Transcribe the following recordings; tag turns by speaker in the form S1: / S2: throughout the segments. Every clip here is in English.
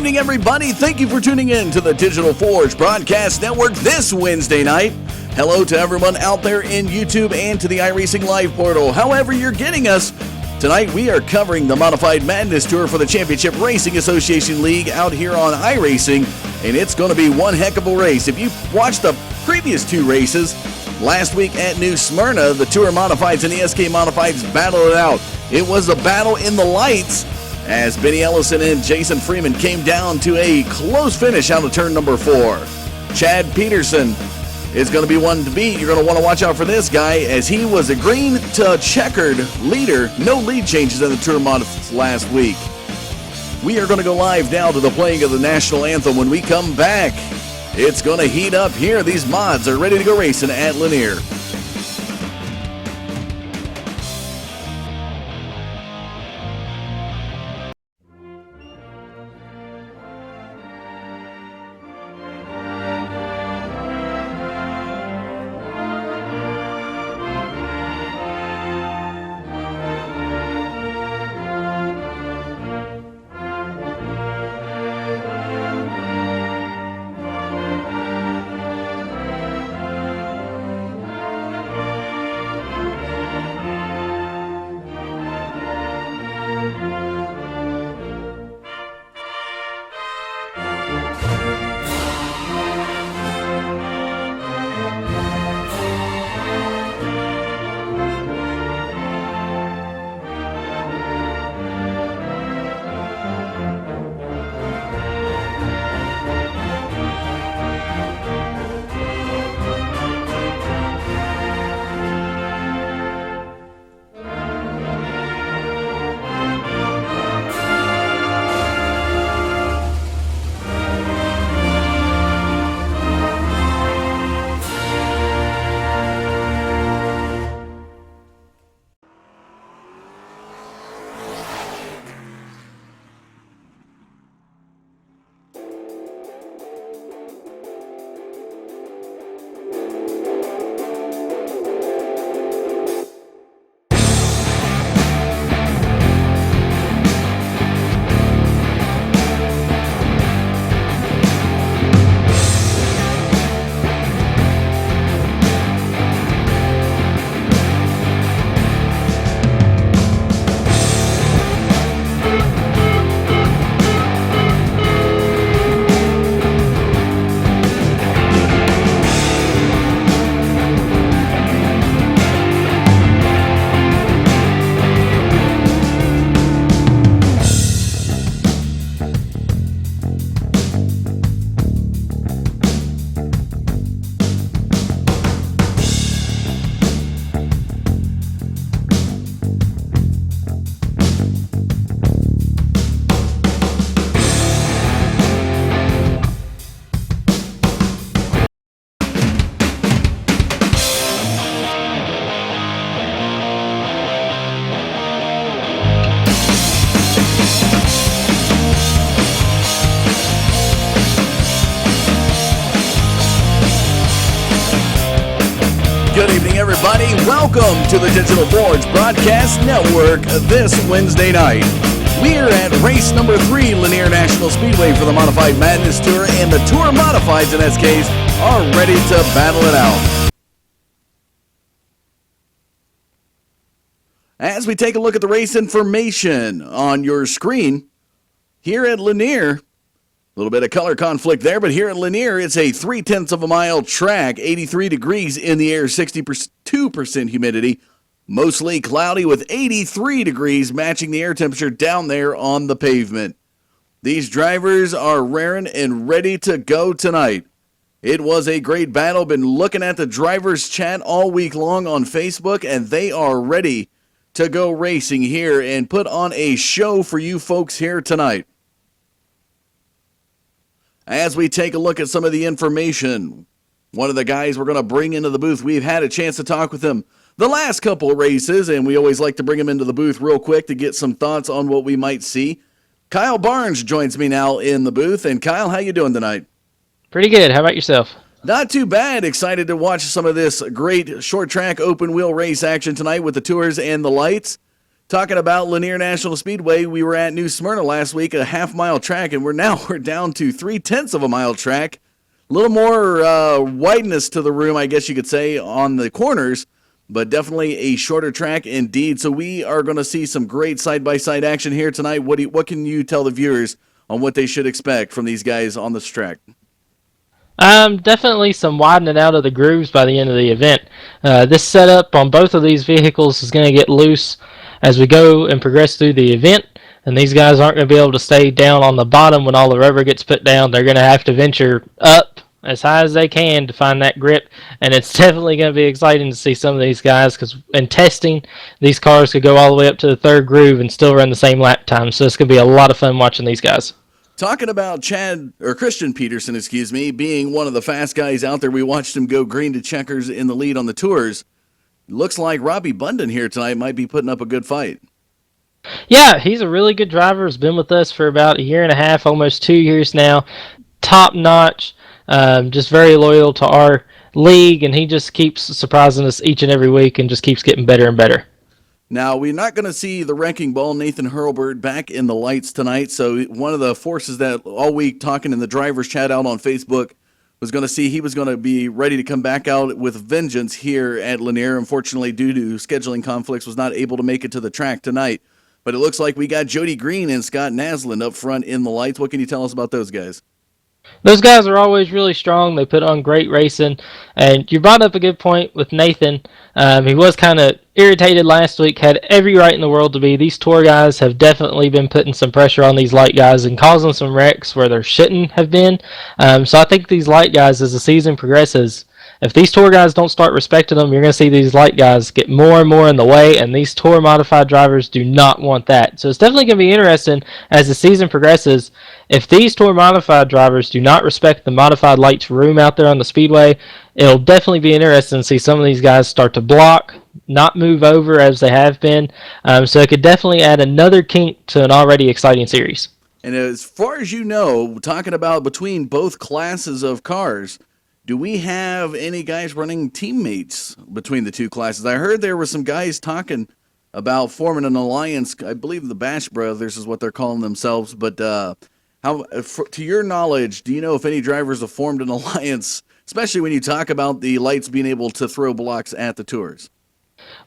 S1: evening, everybody. Thank you for tuning in to the Digital Forge Broadcast Network this Wednesday night. Hello to everyone out there in YouTube and to the iRacing Live portal. However you're getting us, tonight we are covering the Modified Madness Tour for the Championship Racing Association League out here on iRacing, and it's going to be one heck of a race. If you watched the previous two races, last week at New Smyrna, the Tour Modifieds and the SK Modifieds battled it out. It was a battle in the lights as Benny Ellison and Jason Freeman came down to a close finish out of turn number 4. Chad Peterson is going to be one to beat. You're going to want to watch out for this guy as he was a green to checkered leader. No lead changes in the Tour Modifieds last week. We are going to go live now to the playing of the National Anthem. When we come back, it's going to heat up here. These mods are ready to go racing at Lanier. Good evening, everybody. Welcome to the Digital Forge Broadcast Network this Wednesday night. We're at race number 3, Lanier National Speedway for the Modified Madness Tour, and the Tour Modifieds and SKs are ready to battle it out. As we take a look at the race information on your screen, here at Lanier, a little bit of color conflict there, but here at Lanier, it's a 0.3 of a mile track, 83 degrees in the air, 62% humidity, mostly cloudy with 83 degrees, matching the air temperature down there on the pavement. These drivers are raring and ready to go tonight. It was a great battle. Been looking at the drivers' chat all week long on Facebook, and they are ready to go racing here and put on a show for you folks here tonight. As we take a look at some of the information, one of the guys we're going to bring into the booth, we've had a chance to talk with him the last couple of races, and we always like to bring him into the booth real quick to get some thoughts on what we might see. Kyle Barnes joins me now in the booth. And Kyle, how you doing tonight?
S2: Pretty good. How about yourself?
S1: Not too bad. Excited to watch some of this great short track open wheel race action tonight with the tours and the lights. Talking about Lanier National Speedway, we were at New Smyrna last week, a half-mile track, and we're down to 3/10 of a mile track. A little more wideness to the room, I guess you could say, on the corners, but definitely a shorter track indeed. So we are going to see some great side-by-side action here tonight. What can you tell the viewers on what they should expect from these guys on this track?
S2: Definitely some widening out of the grooves by the end of the event. This setup on both of these vehicles is going to get loose as we go and progress through the event, and these guys aren't going to be able to stay down on the bottom when all the rubber gets put down. They're going to have to venture up as high as they can to find that grip, and it's definitely going to be exciting to see some of these guys because in testing, these cars could go all the way up to the third groove and still run the same lap time, so it's going to be a lot of fun watching these guys.
S1: Talking about Christian Peterson, being one of the fast guys out there, we watched him go green to checkers in the lead on the tours. Looks like Robbie Bundon here tonight might be putting up a good fight.
S2: Yeah, he's a really good driver. He's been with us for about a year and a half, almost 2 years now. Top notch, just very loyal to our league, and he just keeps surprising us each and every week and just keeps getting better and better.
S1: Now, we're not going to see the wrecking ball, Nathan Hurlburt, back in the lights tonight. So one of the forces that all week talking in the driver's chat out on Facebook was going to see he was going to be ready to come back out with vengeance here at Lanier. Unfortunately, due to scheduling conflicts, was not able to make it to the track tonight. But it looks like we got Jody Green and Scott Naslund up front in the lights. What can you tell us about those guys?
S2: Those guys are always really strong. They put on great racing. And you brought up a good point with Nathan. He was kind of irritated last week, had every right in the world to be. These tour guys have definitely been putting some pressure on these light guys and causing some wrecks where there shouldn't have been. So I think these light guys, as the season progresses, if these tour guys don't start respecting them, you're going to see these light guys get more and more in the way, and these tour modified drivers do not want that. So it's definitely going to be interesting as the season progresses. If these tour modified drivers do not respect the modified lights room out there on the speedway, it'll definitely be interesting to see some of these guys start to block, not move over as they have been. So it could definitely add another kink to an already exciting series.
S1: And as far as you know, talking about between both classes of cars, do we have any guys running teammates between the two classes? I heard there were some guys talking about forming an alliance. I believe the Bash Brothers is what they're calling themselves. But to your knowledge, do you know if any drivers have formed an alliance, especially when you talk about the lights being able to throw blocks at the tours?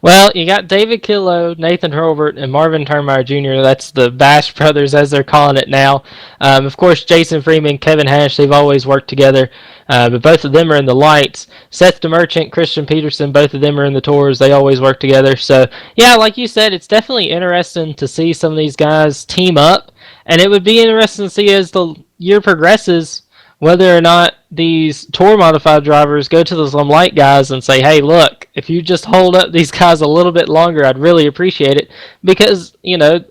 S2: Well, you got David Killow, Nathan Hurlburt, and Marvin Turnmeyer Jr. That's the Bash Brothers, as they're calling it now. Of course, Jason Freeman, Kevin Hash, they've always worked together, but both of them are in the lights. Seth DeMerchant, Christian Peterson, both of them are in the tours. They always work together. So, yeah, like you said, it's definitely interesting to see some of these guys team up, and it would be interesting to see as the year progresses whether or not these tour modified drivers go to some light guys and say, hey, look, if you just hold up these guys a little bit longer, I'd really appreciate it. Because,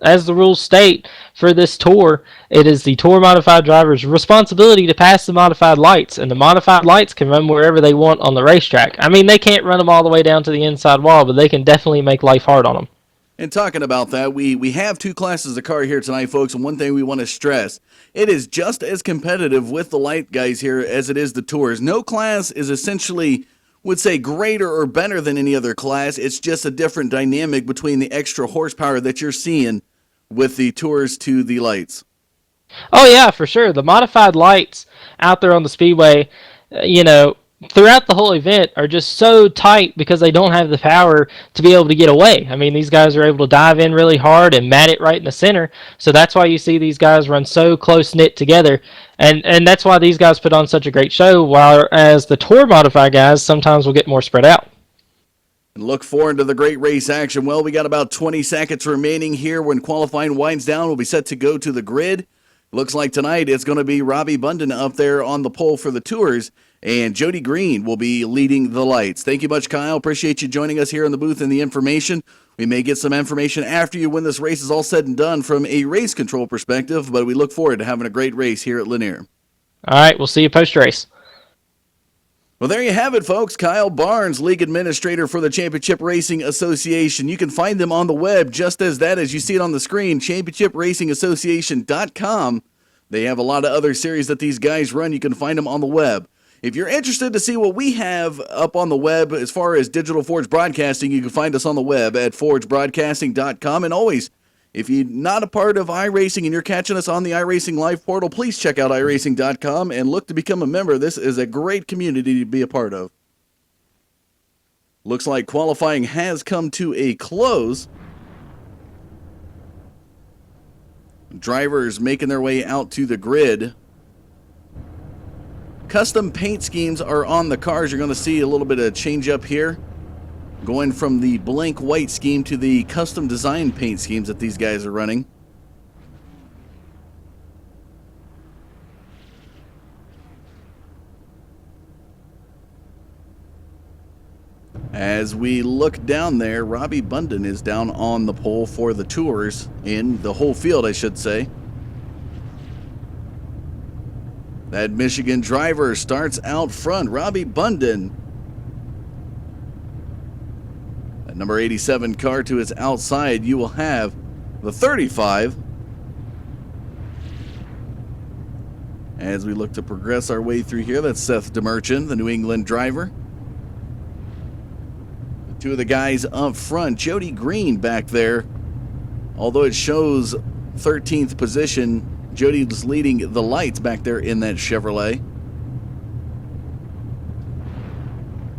S2: as the rules state for this tour, it is the tour modified driver's responsibility to pass the modified lights, and the modified lights can run wherever they want on the racetrack. I mean, they can't run them all the way down to the inside wall, but they can definitely make life hard on them.
S1: And talking about that, we have two classes of car here tonight, folks, and one thing we want to stress, it is just as competitive with the light guys here as it is the tours. No class is essentially, would say, greater or better than any other class. It's just a different dynamic between the extra horsepower that you're seeing with the tours to the lights.
S2: Oh, yeah, for sure. The modified lights out there on the speedway, throughout the whole event are just so tight because they don't have the power to be able to get away. I mean, these guys are able to dive in really hard and mat it right in the center. So that's why you see these guys run so close-knit together. And that's why these guys put on such a great show, whereas the tour modified guys sometimes will get more spread out.
S1: And look forward to the great race action. Well, we got about 20 seconds remaining here when qualifying winds down. We'll be set to go to the grid. Looks like tonight it's going to be Robbie Bundon up there on the pole for the tours, and Jody Green will be leading the lights. Thank you much, Kyle. Appreciate you joining us here in the booth and the information. We may get some information after you when this race is all said and done from a race control perspective, but we look forward to having a great race here at Lanier.
S2: All right, we'll see you post-race.
S1: Well, there you have it, folks. Kyle Barnes, League Administrator for the Championship Racing Association. You can find them on the web just as you see it on the screen, championshipracingassociation.com. They have a lot of other series that these guys run. You can find them on the web. If you're interested to see what we have up on the web as far as Digital Forge Broadcasting, you can find us on the web at forgebroadcasting.com. And always, if you're not a part of iRacing and you're catching us on the iRacing Live portal, please check out iRacing.com and look to become a member. This is a great community to be a part of. Looks like qualifying has come to a close. Drivers making their way out to the grid. Custom paint schemes are on the cars. You're going to see a little bit of change up here. Going from the blank white scheme to the custom design paint schemes that these guys are running. As we look down there, Robbie Bunden is down on the pole for the Tours, in the whole field, I should say. That Michigan driver starts out front, Robbie Bunden. That number 87 car to his outside, you will have the 35. As we look to progress our way through here, that's Seth DeMerchant, the New England driver. The two of the guys up front, Jody Green back there. Although it shows 13th position, Jody's leading the lights back there in that Chevrolet.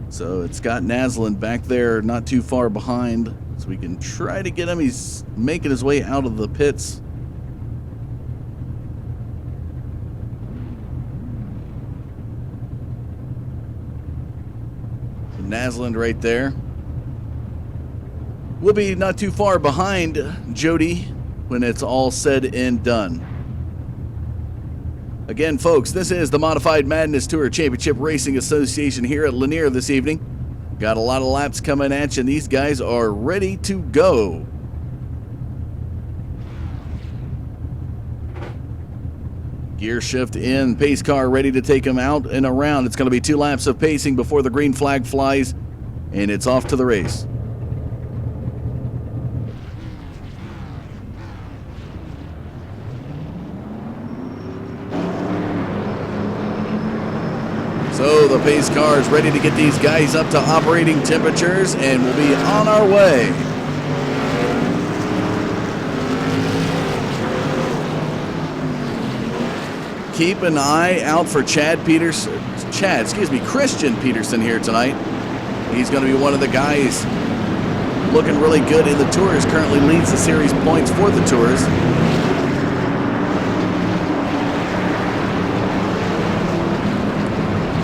S1: So it's Scott Naslund back there not too far behind. So we can try to get him. He's making his way out of the pits. So Naslund right there. We'll be not too far behind Jody when it's all said and done. Again, folks, this is the Modified Madness Tour Championship Racing Association here at Lanier this evening. Got a lot of laps coming at you, and these guys are ready to go. Gear shift in, pace car ready to take them out and around. It's going to be 2 laps of pacing before the green flag flies, and it's off to the race. So the pace car is ready to get these guys up to operating temperatures, and we'll be on our way. Keep an eye out for Christian Peterson here tonight. He's going to be one of the guys looking really good in the Tours. Currently leads the series points for the Tours.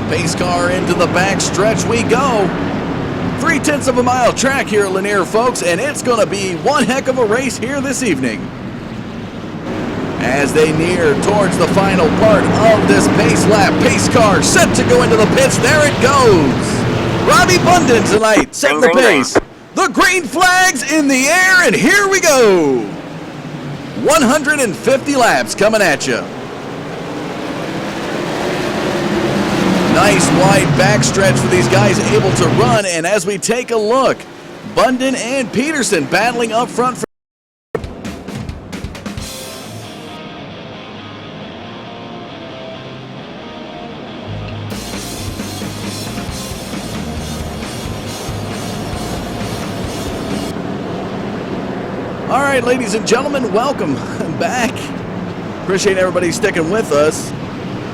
S1: Pace car into the back stretch we go. 0.3 of a mile track here at Lanier, folks, and it's going to be one heck of a race here this evening. As they near towards the final part of this pace lap, pace car set to go into the pits. There it goes. Robbie Bunden tonight setting the pace. The green flag's in the air, and here we go. 150 laps coming at you. Nice wide backstretch for these guys able to run, and as we take a look, Bunden and Peterson battling up front. All right, ladies and gentlemen, welcome back. Appreciate everybody sticking with us.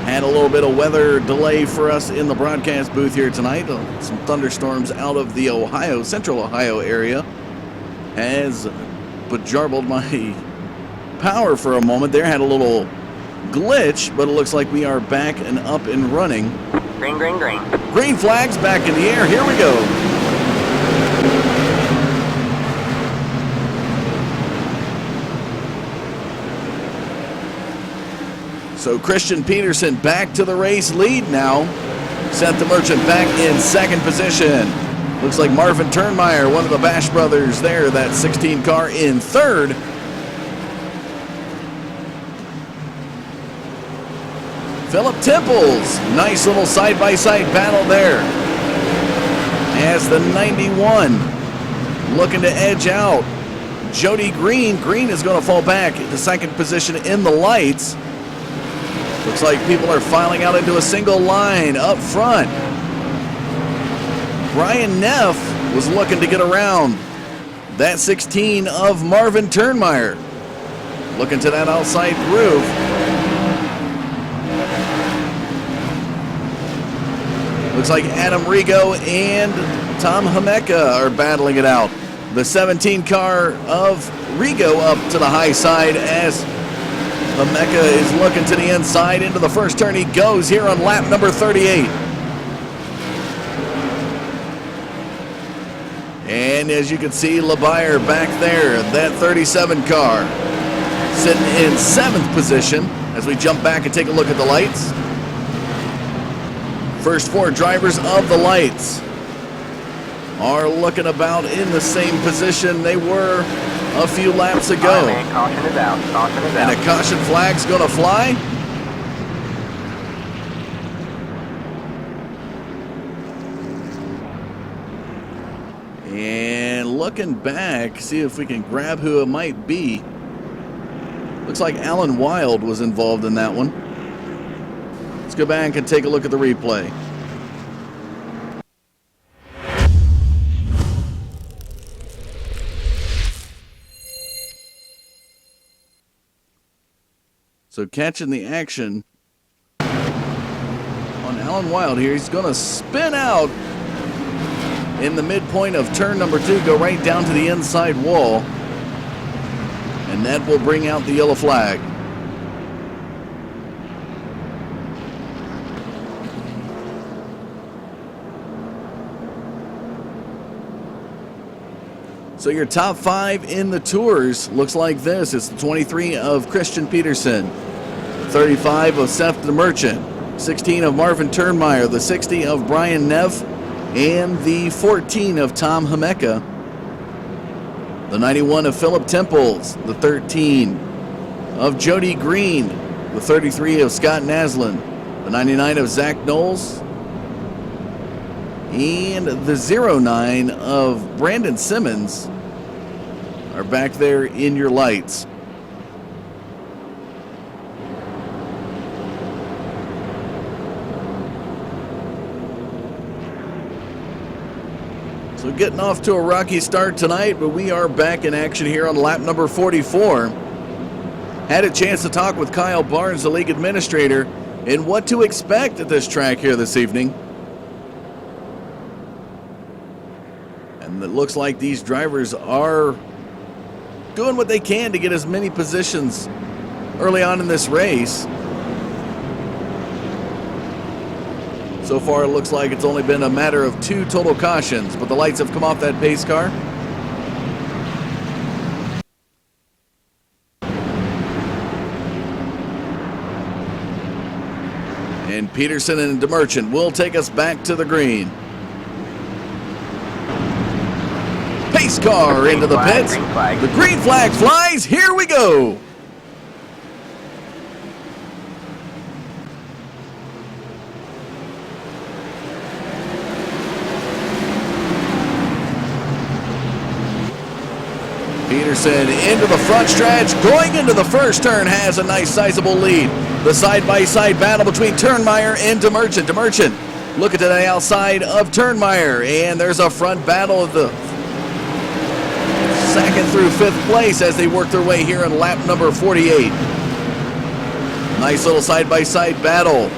S1: Had a little bit of weather delay for us in the broadcast booth here tonight. Some thunderstorms out of the central Ohio area has bejarbled my power for a moment there. Had a little glitch, but it looks like we are back and up and running.
S3: Green, green, green.
S1: Green flags back in the air. Here we go. So Christian Peterson back to the race lead now. Seth DeMerchant back in second position. Looks like Marvin Turnmeyer, one of the Bash brothers there, that 16 car in third. Philip Temples, nice little side-by-side battle there. As the 91 looking to edge out Jody Green. Green is going to fall back to second position in the lights. Looks like people are filing out into a single line up front. Brian Neff was looking to get around that 16 of Marvin Turnmeyer. Looking to that outside groove. Looks like Adam Rigo and Tom Hameka are battling it out. The 17 car of Rigo up to the high side as Hameka is looking to the inside. Into the first turn he goes here on lap number 38. And as you can see, LeBayer back there, that 37 car, sitting in 7th position as we jump back and take a look at the lights. First 4 drivers of the lights are looking about in the same position they were a few laps ago.
S3: Caution is out. Caution is out.
S1: And a caution flag's going to fly. And looking back, see if we can grab who it might be. Looks like Alan Wild was involved in that one. Let's go back and take a look at the replay. So catching the action on Alan Wild here. He's going to spin out in the midpoint of turn number 2, go right down to the inside wall. And that will bring out the yellow flag. So your top 5 in the tours looks like this. It's the 23 of Christian Peterson, 35 of Seth DeMerchant, 16 of Marvin Turnmeyer, the 60 of Brian Neff, and the 14 of Tom Hameka, the 91 of Philip Temples, the 13 of Jody Green, the 33 of Scott Naslin, the 99 of Zach Knowles, and the 09 of Brandon Simmons are back there in your lights. So getting off to a rocky start tonight, but we are back in action here on lap number 44. Had a chance to talk with Kyle Barnes, the league administrator, and what to expect at this track here this evening. And it looks like these drivers are doing what they can to get as many positions early on in this race. So far, it looks like it's only been a matter of 2 total cautions, but the lights have come off that pace car. And Peterson and DeMerchant will take us back to the green. Pace car into the pits. The green flag flies. Here we go. Peterson into the front stretch, going into the first turn, has a nice sizable lead. The side-by-side battle between Turnmeyer and DeMerchant. DeMerchant looking to the outside of Turnmeyer, and there's a front battle of the 2nd through 5th place as they work their way here in lap number 48. Nice little side-by-side battle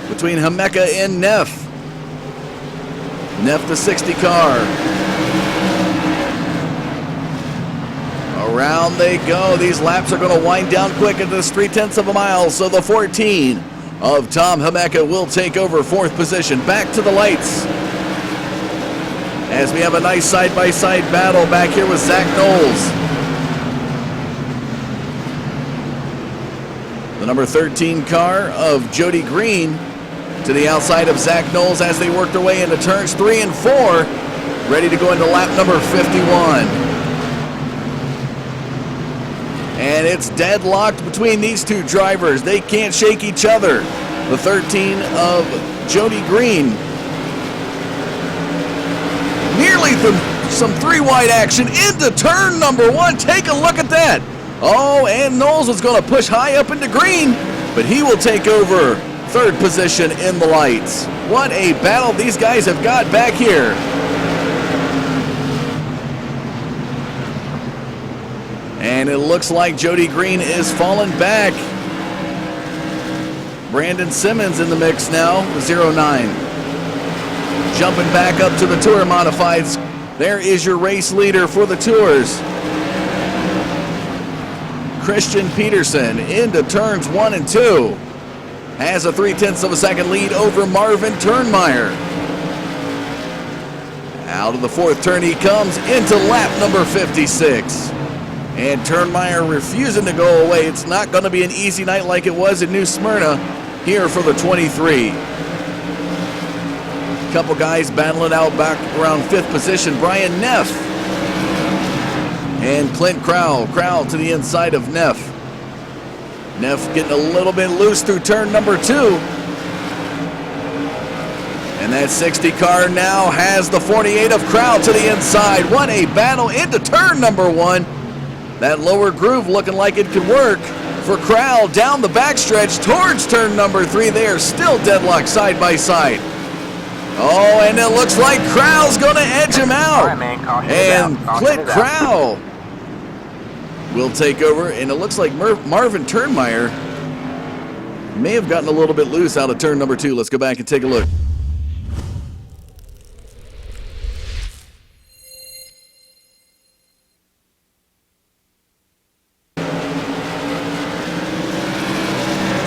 S1: between Hameka and Neff. Neff the 60 car. Around they go. These laps are going to wind down quick at this 3/10 of a mile. So the 14 of Tom Hameka will take over 4th position. Back to the lights as we have a nice side-by-side battle back here with Zach Knowles. The number 13 car of Jody Green to the outside of Zach Knowles as they work their way into turns 3 and 4, ready to go into lap number 51. And it's deadlocked between these 2 drivers. They can't shake each other. The 13 of Jody Green. Nearly some 3-wide action into turn number 1. Take a look at that. Oh, and Knowles was going to push high up into green. but he will take over third position in the lights. What a battle these guys have got back here. And it looks like Jody Green is falling back. Brandon Simmons in the mix now, 09. Jumping back up to the Tour Modifieds. There is your race leader for the Tours. Christian Peterson into turns 1 and 2. Has a 0.3 of a second lead over Marvin Turnmeyer. Out of the fourth turn he comes into lap number 56. And Turnmeyer refusing to go away. It's not going to be an easy night like it was in New Smyrna here for the 23. Couple guys battling out back around 5th position. Brian Neff and Clint Crowell. Crowell to the inside of Neff. Neff getting a little bit loose through turn number 2. And that 60 car now has the 48 of Crowell to the inside. What a battle into turn number 1. That lower groove looking like it could work for Crowell down the backstretch towards turn number 3. They are still deadlocked side by side. Oh, and it looks like Crowell's going to edge him out.
S3: All right, man, caution
S1: And
S3: is out.
S1: Clint Crowell will take over, and it looks like Marvin Turnmeyer may have gotten a little bit loose out of turn number 2. Let's go back and take a look.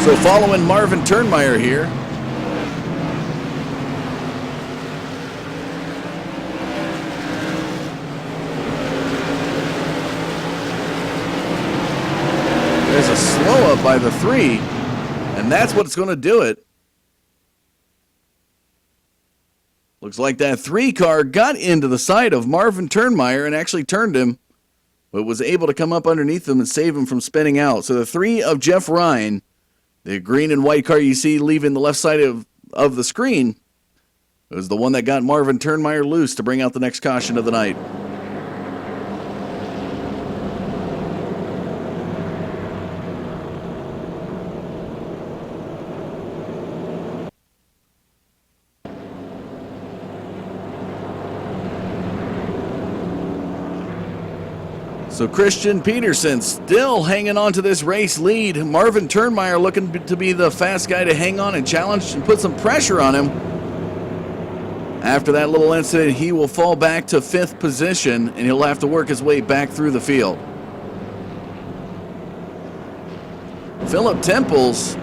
S1: So following Marvin Turnmeyer here, there's a slow up by the 3, and that's what's going to do it. Looks like that 3 car got into the side of Marvin Turnmeyer and actually turned him, but was able to come up underneath him and save him from spinning out. So the 3 of Jeff Ryan, the green and white car you see leaving the left side of the screen, was the one that got Marvin Turnmeyer loose to bring out the next caution of the night. So Christian Peterson still hanging on to this race lead. Marvin Turnmeyer looking to be the fast guy to hang on and challenge and put some pressure on him. After that little incident, he will fall back to 5th position, and he'll have to work his way back through the field. Philip Temples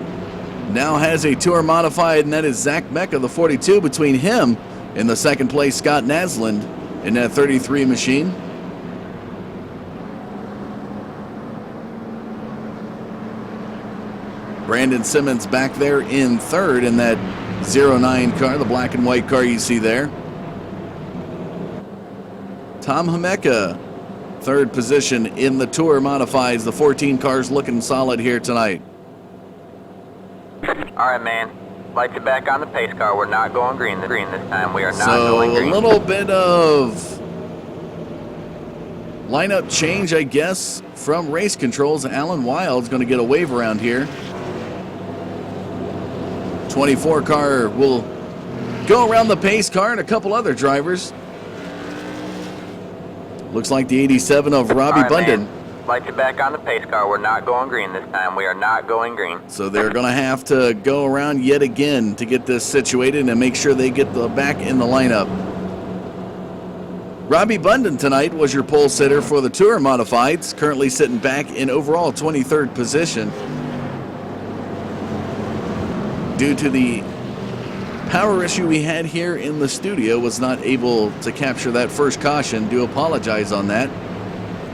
S1: now has a Tour Modified, and that is Zach Mecca, the 42. Between him and the second place Scott Naslund in that 33 machine. Brandon Simmons back there in 3rd in that 09 car, the black and white car you see there. Tom Hameka, 3rd position in the Tour Modifieds. The 14 cars looking solid here tonight.
S3: All right, man. Lights are back on the pace car. We're not going green this time. We are not going green.
S1: So a little bit of lineup change, I guess, from race controls. Alan Wild's going to get a wave around here. 24 car will go around the pace car and a couple other drivers. Looks like the 87 of Robbie Bunden.
S3: Man. Lights are back on the pace car. We're not going green this time. We are not going green.
S1: So they're going to have to go around yet again to get this situated and make sure they get back in the lineup. Robbie Bunden tonight was your pole sitter for the Tour Modifieds, currently sitting back in overall 23rd position. Due to the power issue we had here in the studio, was not able to capture that first caution. Do apologize on that.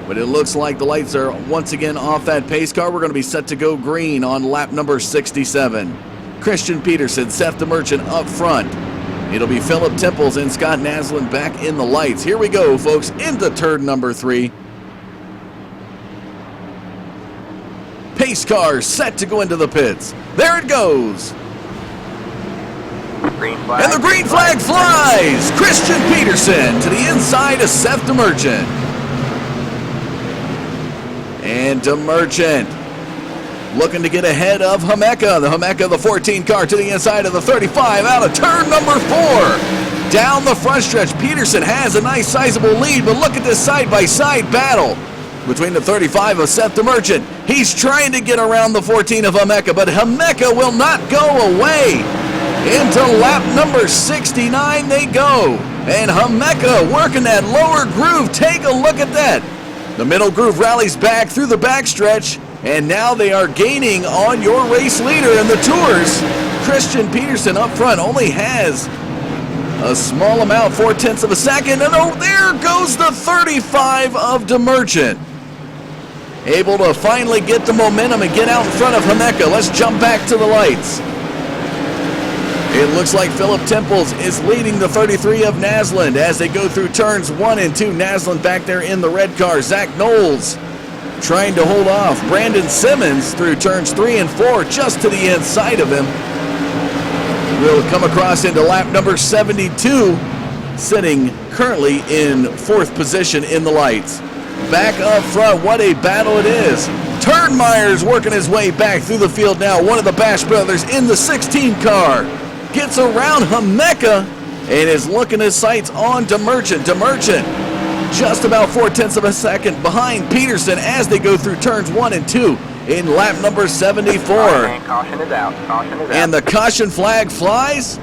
S1: But it looks like the lights are once again off that pace car. We're going to be set to go green on lap number 67. Christian Peterson, Seth the Merchant up front. It'll be Philip Temples and Scott Naslund back in the lights. Here we go, folks, into turn number 3. Pace car set to go into the pits. There it goes.
S3: Green flag.
S1: And the green flag flies! Christian Peterson to the inside of Seth DeMerchant. And DeMerchant looking to get ahead of Hemeka. The Hemeka, the 14 car, to the inside of the 35, out of turn number 4. Down the front stretch, Peterson has a nice sizable lead, but look at this side-by-side battle between the 35 of Seth DeMerchant. He's trying to get around the 14 of Hemeka, but Hemeka will not go away. Into lap number 69 they go. And Hemeka working that lower groove. Take a look at that. The middle groove rallies back through the backstretch, and now they are gaining on your race leader in the Tours. Christian Peterson up front only has a small amount, 0.4 of a second, and oh, there goes the 35 of DeMerchant. Able to finally get the momentum and get out in front of Hemeka. Let's jump back to the lights. It looks like Philip Temples is leading the 33 of Naslund as they go through turns 1 and 2. Naslund back there in the red car. Zach Knowles trying to hold off Brandon Simmons through turns 3 and 4, just to the inside of him. Will come across into lap number 72, sitting currently in 4th position in the lights. Back up front, what a battle it is. Turnmeyer's working his way back through the field now. One of the Bash brothers in the 16 car gets around Hemeka and is looking his sights on DeMerchant. DeMerchant just about 0.4 of a second behind Peterson as they go through turns 1 and 2 in lap number 74.
S3: Caution is out. Caution is out.
S1: And the caution flag flies.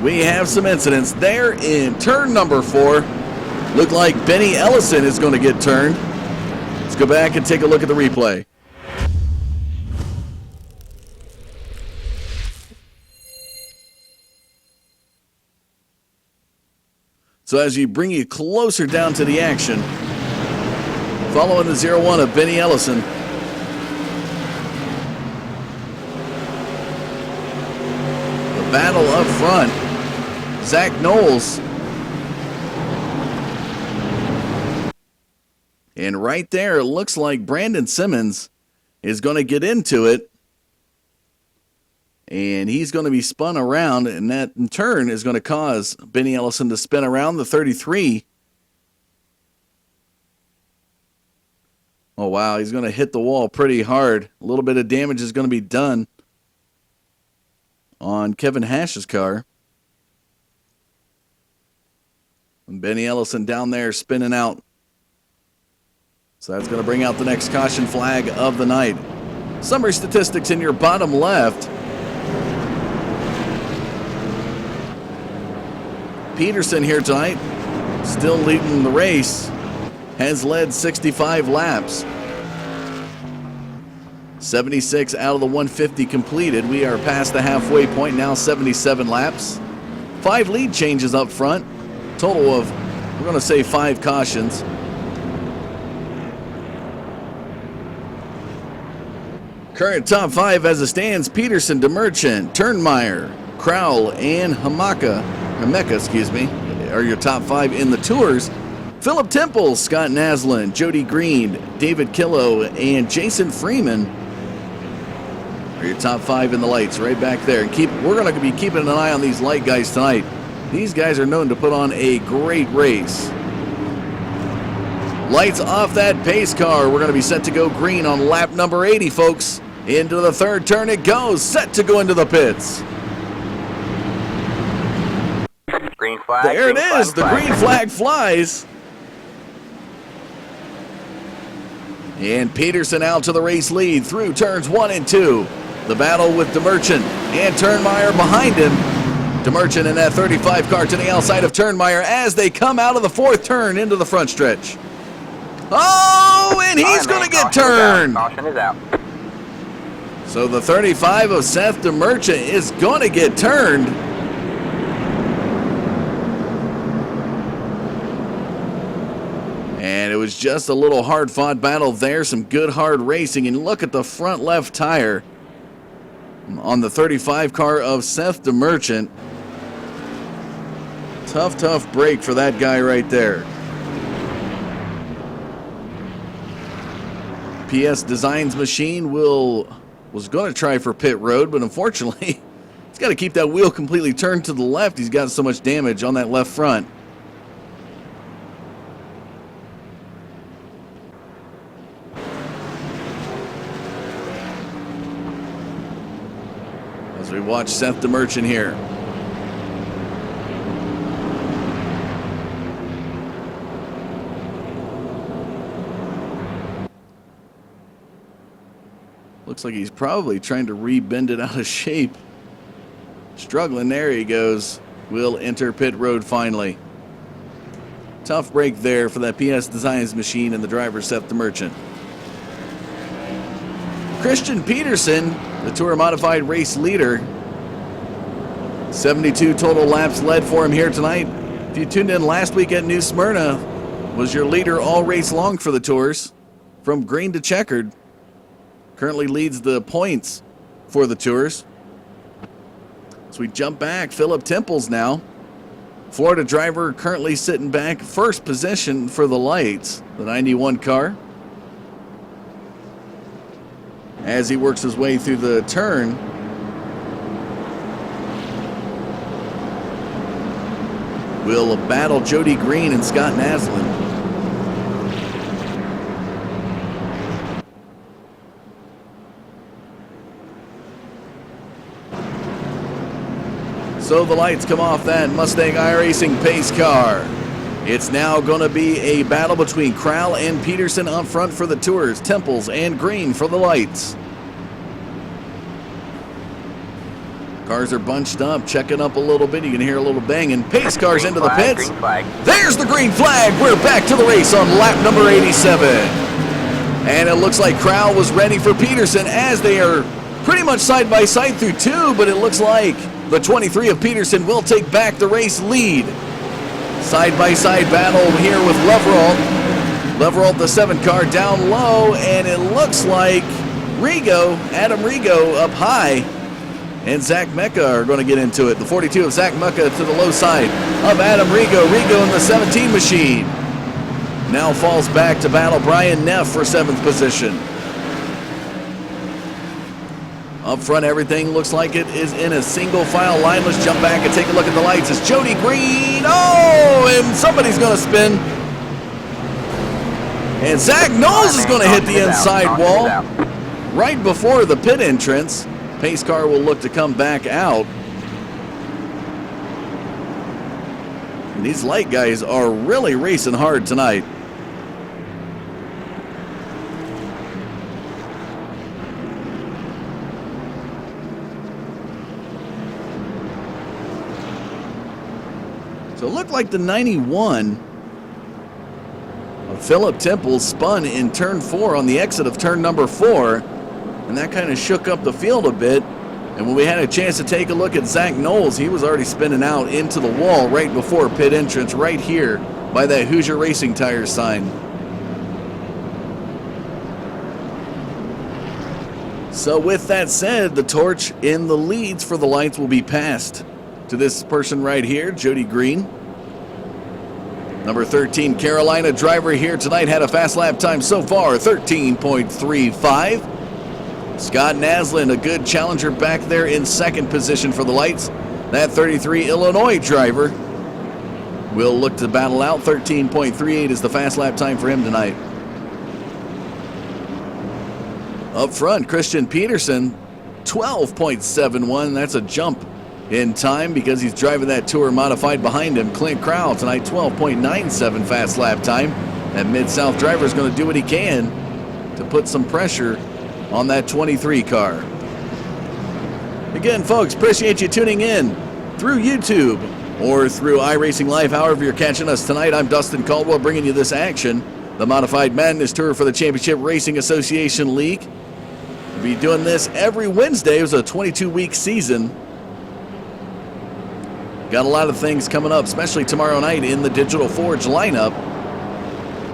S1: We have some incidents there in turn number 4. Look like Benny Ellison is going to get turned. Let's go back and take a look at the replay. So as you bring you closer down to the action, following the 0-1 of Benny Ellison. The battle up front. Zach Knowles. And right there, it looks like Brandon Simmons is going to get into it. And he's going to be spun around, and that in turn is going to cause Benny Ellison to spin around the 33. Oh, wow, he's going to hit the wall pretty hard. A little bit of damage is going to be done on Kevin Hash's car. And Benny Ellison down there spinning out. So that's going to bring out the next caution flag of the night. Summary statistics in your bottom left. Peterson here tonight, still leading the race, has led 65 laps. 76 out of the 150 completed. We are past the halfway point now, 77 laps. 5 lead changes up front. Total of, we're going to say 5 cautions. Current top 5 as it stands: Peterson, DeMerchant, Turnmeyer, Crowell, and Hemeka, are your top 5 in the Tours. Philip Temple, Scott Naslund, Jody Green, David Killow, and Jason Freeman are your top 5 in the lights right back there. And we're going to be keeping an eye on these light guys tonight. These guys are known to put on a great race. Lights off that pace car. We're going to be set to go green on lap number 80, folks. Into the third turn it goes, set to go into the pits.
S3: Green flag.
S1: There it is, the green flag flies. And Peterson out to the race lead through turns 1 and 2. The battle with DeMerchant and Turnmeyer behind him. DeMerchant in that 35 car to the outside of Turnmeyer as they come out of the 4th turn into the front stretch. Oh, and he's going to get turned.
S3: Caution is out.
S1: So the 35 of Seth DeMerchant is going to get turned. And it was just a little hard-fought battle there. Some good hard racing. And look at the front left tire on the 35 car of Seth DeMerchant. Tough break for that guy right there. PS Designs machine was going to try for pit road, but unfortunately, he's got to keep that wheel completely turned to the left. He's got so much damage on that left front. as we watch Seth DeMerchant here. Looks like he's probably trying to re-bend it out of shape. Struggling. There he goes. Will enter pit road finally. Tough break there for that PS Designs machine and the driver Seth DeMerchant. Christian Peterson, the Tour Modified race leader. 72 total laps led for him here tonight. If you tuned in last week at New Smyrna, was your leader all race long for the Tours. From green to checkered. Currently leads the points for the Tours. So we jump back. Philip Temples now. Florida driver currently sitting back. First position for the lights. The 91 car. As he works his way through the turn. Will battle Jody Green and Scott Naslin. So the lights come off that Mustang iRacing pace car. It's now going to be a battle between Crowell and Peterson up front for the Tours. Temples and Green for the lights. Cars are bunched up, checking up a little bit. You can hear a little banging. Pace cars into the pits. There's the green flag. We're back to the race on lap number 87. And it looks like Crowell was ready for Peterson as they are pretty much side by side through two, but it looks like the 23 of Peterson will take back the race lead. Side-by-side battle here with Leveralt. Leveralt, the 7 car, down low, and it looks like Adam Rigo up high, and Zach Mecca are going to get into it. The 42 of Zach Mecca to the low side of Adam Rigo. Rigo in the 17 machine. Now falls back to battle Brian Neff for 7th position. Up front, everything looks like it is in a single file line. Let's jump back and take a look at the lights. It's Jody Green. Oh, and somebody's going to spin. And Zach Knowles is going to hit the inside wall right before the pit entrance. Pace car will look to come back out. And these light guys are really racing hard tonight. So it looked like the 91 of Philip Temples spun in turn 4 on the exit of turn number 4. And that kind of shook up the field a bit. And when we had a chance to take a look at Zach Knowles, he was already spinning out into the wall right before pit entrance right here by that Hoosier Racing Tires sign. So with that said, the torch in the leads for the lights will be passed to this person right here, Jody Green. Number 13, Carolina driver here tonight, had a fast lap time so far, 13.35. Scott Naslin, a good challenger back there in 2nd position for the lights. That 33 Illinois driver will look to battle out. 13.38 is the fast lap time for him tonight. Up front, Christian Peterson, 12.71. That's a jump in time because he's driving that Tour Modified behind him. Clint Crowell tonight, 12.97 fast lap time. That Mid-South driver is going to do what he can to put some pressure on that 23 car. Again, folks, appreciate you tuning in through YouTube or through iRacing Live, however you're catching us tonight. I'm Dustin Caldwell bringing you this action. The Modified Madness Tour for the Championship Racing Association League. We'll be doing this every Wednesday. It was a 22-week season. Got a lot of things coming up, especially tomorrow night in the Digital Forge lineup.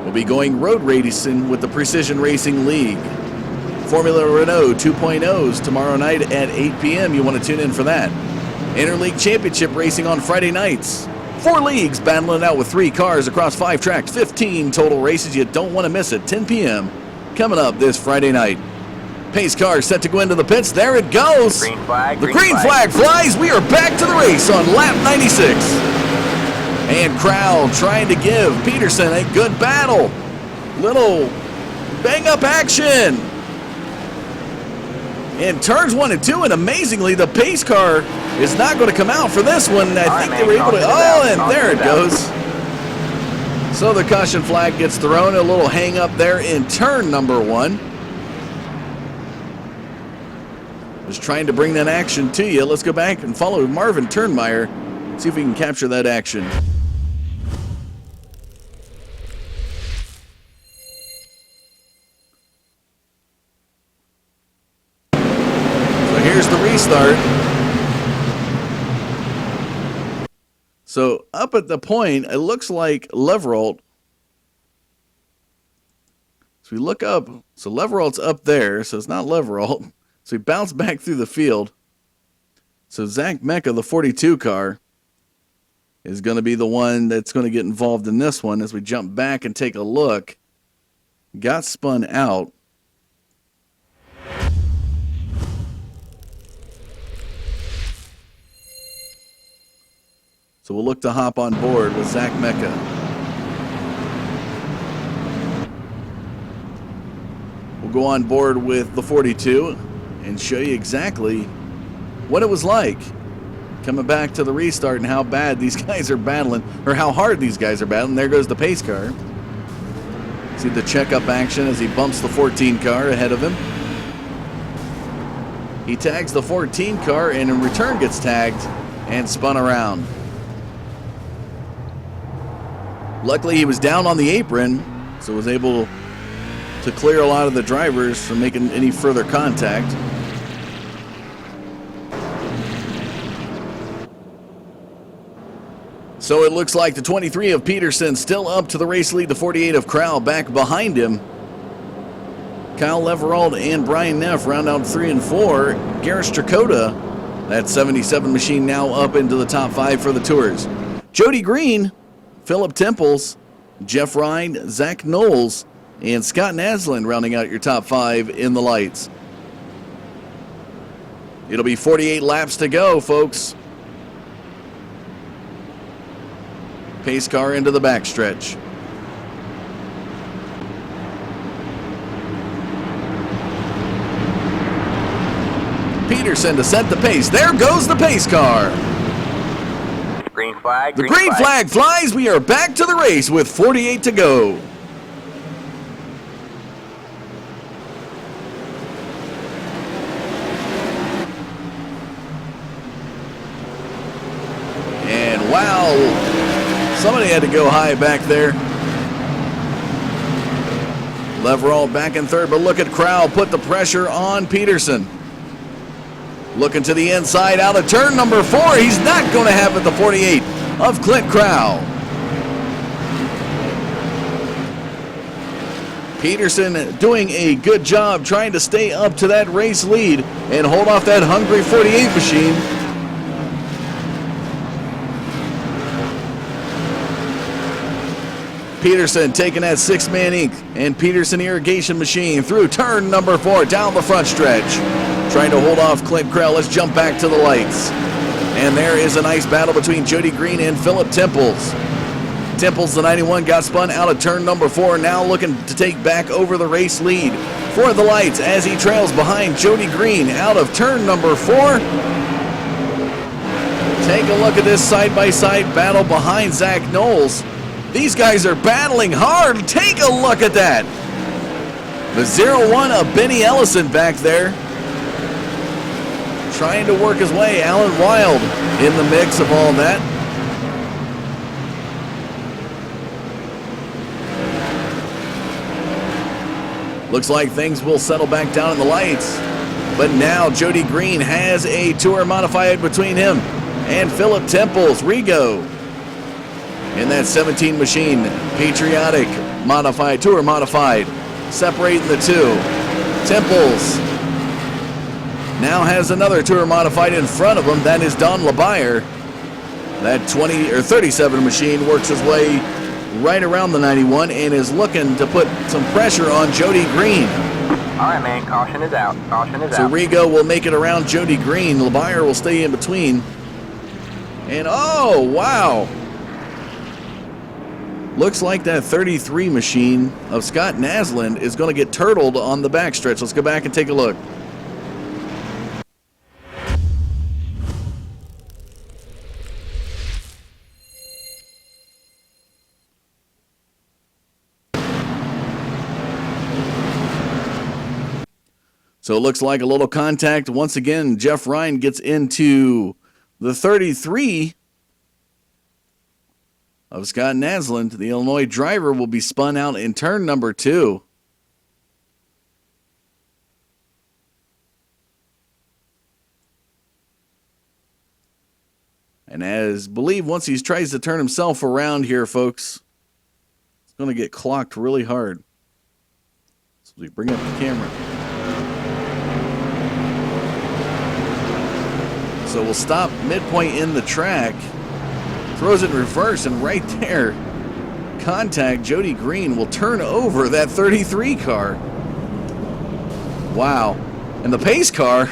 S1: We'll be going road racing with the Precision Racing League. Formula Renault 2.0s tomorrow night at 8 p.m. You want to tune in for that. Interleague Championship racing on Friday nights. 4 leagues battling out with 3 cars across 5 tracks. 15 total races. You don't want to miss it. 10 p.m. coming up this Friday night. Pace car set to go into the pits. There it goes.
S3: Green flag,
S1: the green flag flies. We are back to the race on lap 96. And Crowell trying to give Peterson a good battle. Little bang-up action. in turns 1 and 2, and amazingly, the pace car is not going to come out for this one. I think they were able to, and there it goes. So the caution flag gets thrown, a little hang up there in turn number 1. Just trying to bring that action to you. Let's go back and follow Marvin Turnmeyer, see if we can capture that action. Here's the restart. So up at the point, it looks like Leveralt. So we look up. So Leveralt's up there. So it's not Leveralt. So he bounced back through the field. So Zach Mecca, the 42 car, is going to be the one that's going to get involved in this one. As we jump back and take a look, got spun out. So we'll look to hop on board with Zach Mecca. We'll go on board with the 42 and show you exactly what it was like coming back to the restart and how bad these guys are battling, or how hard these guys are battling. There goes the pace car. See the checkup action as he bumps the 14 car ahead of him. He tags the 14 car and in return gets tagged and spun around. Luckily, he was down on the apron, so was able to clear a lot of the drivers from making any further contact. So it looks like the 23 of Peterson still up to the race lead, the 48 of Crowell back behind him. Kyle Leverald and Brian Neff round out 3 and 4. Garrett Strakota, that 77 machine, now up into the top 5 for the Tours. Jody Green, Philip Temples, Jeff Ryan, Zach Knowles, and Scott Naslund rounding out your top 5 in the lights. It'll be 48 laps to go, folks. Pace car into the backstretch. Peterson to set the pace. There goes the pace car.
S3: Green flag.
S1: The green flag flies. We are back to the race with 48 to go. And wow, somebody had to go high back there. Leverall back in third, but look at Crowell put the pressure on Peterson. Looking to the inside, out of turn number 4. He's not going to have it, the 48 of Clint Crowell. Peterson doing a good job trying to stay up to that race lead and hold off that hungry 48 machine. Peterson taking that 6-man ink and Peterson irrigation machine through turn number 4 down the front stretch. Trying to hold off Clint Krell. Let's jump back to the lights. And there is a nice battle between Jody Green and Philip Temples. Temples, the 91, got spun out of turn number 4, now looking to take back over the race lead for the lights as he trails behind Jody Green out of turn number 4. Take a look at this side-by-side battle behind Zach Knowles. These guys are battling hard. Take a look at that. The 0-1 of Benny Ellison back there, trying to work his way. Alan Wild in the mix of all that. Looks like things will settle back down in the lights. But now Jody Green has a tour modified between him and Philip Temples. Rigo in that 17 machine. Patriotic modified, tour modified. Separating the two. Temples now has another tour modified in front of him. That is Don LeBayer. That 37 machine works his way right around the 91 and is looking to put some pressure on Jody Green.
S3: All right, man. Caution is out. Caution is
S1: So
S3: out.
S1: Rigo will make it around Jody Green. LeBayer will stay in between. And oh, wow. Looks like that 33 machine of Scott Naslund is going to get turtled on the backstretch. Let's go back and take a look. So it looks like a little contact. Once again, Jeff Ryan gets into the 33 of Scott Naslund. The Illinois driver will be spun out in turn number 2. And as believe once he tries to turn himself around here, folks, it's going to get clocked really hard. So we bring up the camera. So we'll stop midpoint in the track. Throws it in reverse, and right there, contact. Jody Green will turn over that 33 car. Wow. And the pace car,